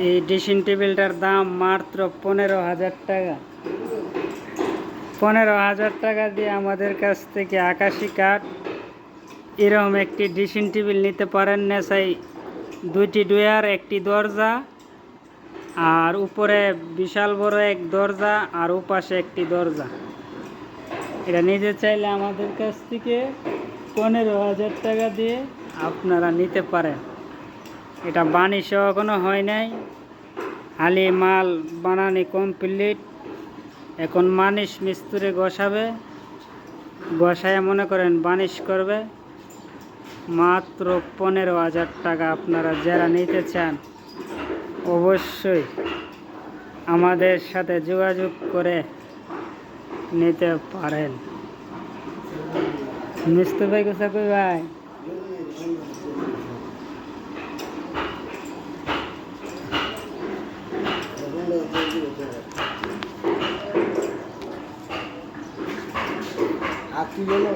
এই ড্রেসিং টেবিলটার দাম মাত্র 15,000 টাকা। 15,000 টাকা দিয়ে আমাদের কাছ থেকে আকাশি কাঠ এরকম একটি ড্রেসিং টেবিল নিতে পারেন। নেশাই 2টি ডয়ার, একটি দরজা, আর উপরে বিশাল বড় এক দরজা, আর ওপাশে একটি দরজা। এটা নিতে চাইলে আমাদের কাছ থেকে 15,000 টাকা দিয়ে আপনারা নিতে পারেন। এটা বানিশ এখনো হয় নাই, হালি মাল বানানি কমপ্লিট। এখন মানিশ মিস্ত্রি বসাবে, বসায় মনে করেন বানিশ করবে। মাত্র 15,000 টাকা। আপনারা যারা নিতে চান অবশ্যই আমাদের সাথে যোগাযোগ করে নিতে পারেন। মিস্ত্রি ভাই কোথা কই ভাই? আর কি বলো?